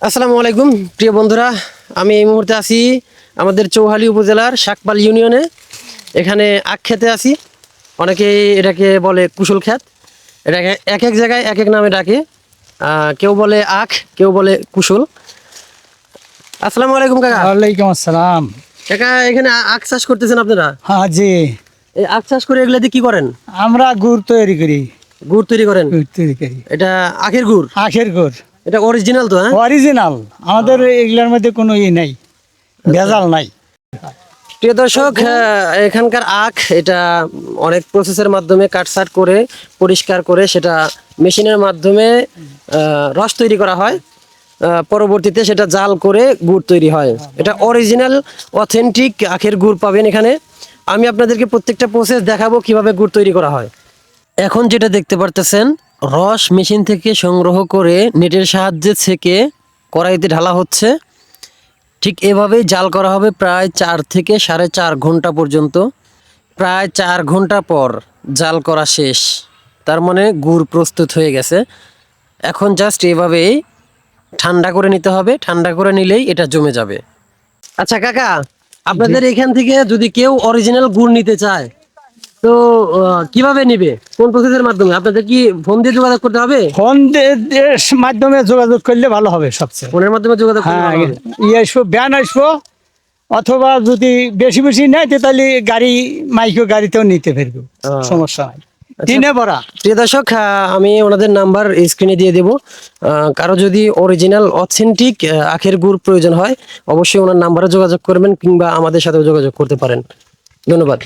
আসসালামু আলাইকুম প্রিয় বন্ধুরা, আমি এই মুহূর্তে আছি আমাদের চৌহালি উপজেলার শাকপাল ইউনিয়নে। এখানে আখ খেতে আছি। অনেকে এটাকে বলে কুশল ক্ষেত। এটাকে এক এক জায়গায় এক এক নামে ডাকে। কেউ বলে আখ, কেউ বলে কুশল। আসসালামু আলাইকুম কাকা। ওয়ালাইকুম আসসালাম। কাকা, এখানে আখ চাষ করতেছেন আপনারা? হ্যাঁ জি, এই আখ চাষ করে এগুলা দিয়ে কি করেন? আমরা গুড় তৈরি করি। গুড় তৈরি করেন? গুড় তৈরি করি, এটা আখের গুড়? আখের গুড় এটা অরিজিনাল তো? হ্যাঁ, অরিজিনাল। আমাদের এগুলোর মধ্যে কোনো নেই, ভেজাল নাই। প্রিয় দর্শক, এখানকার আখ এটা অনেক প্রসেসের মাধ্যমে কাটছাট করে পরিষ্কার করে সেটা মেশিনের মাধ্যমে রস তৈরি করা হয়। পরবর্তীতে সেটা জাল করে গুড় তৈরি হয়। এটা অরিজিনাল অথেন্টিক আখের গুড় পাবেন এখানে। আমি আপনাদেরকে প্রত্যেকটা প্রসেস দেখাবো কিভাবে গুড় তৈরি করা হয়। এখন যেটা দেখতে পারতেছেন, রস মেশিন থেকে সংগ্রহ করে নেটের সাহায্যে ছেঁকে কড়াইতে ঢালা হচ্ছে। ঠিক এভাবেই জাল করা হবে প্রায় 4 থেকে 4.5 ঘন্টা পর্যন্ত। প্রায় 4 ঘন্টা পর জাল করা শেষ, তার মানে গুড় প্রস্তুত হয়ে গেছে। এখন জাস্ট এভাবেই ঠান্ডা করে নিতে হবে। ঠান্ডা করে নিলেই এটা জমে যাবে। আচ্ছা কাকা, আপনাদের এখান থেকে যদি কেউ অরিজিনাল গুড় নিতে চায় তো কিভাবে নিবে? কোন প্রসেসের মাধ্যমে? আপনাদের কি ফোন দিয়ে যোগাযোগ করতে হবে? ফোন মাধ্যমে যোগাযোগ করলে ভালো হবে সবচেয়ে। ফোনের মাধ্যমে যোগাযোগ করলে হ্যাঁ, ভালো হবে। আসবো, ব্যান আসবো, অথবা যদি বেশি বেশি নেয় তাহলে গাড়ি, মাইক্রো গাড়িতেও নিতে পারবো, সমস্যা নাই। টিনে ভরা। প্রিয় দর্শক, আমি ওনাদের নাম্বার স্ক্রিনে দিয়ে দেব। কারো যদি অরিজিনাল অথেন্টিক আখের গুড় প্রয়োজন হয় অবশ্যই ওনার নাম্বারে যোগাযোগ করবেন, কিংবা আমাদের সাথেও যোগাযোগ করতে পারেন। ধন্যবাদ।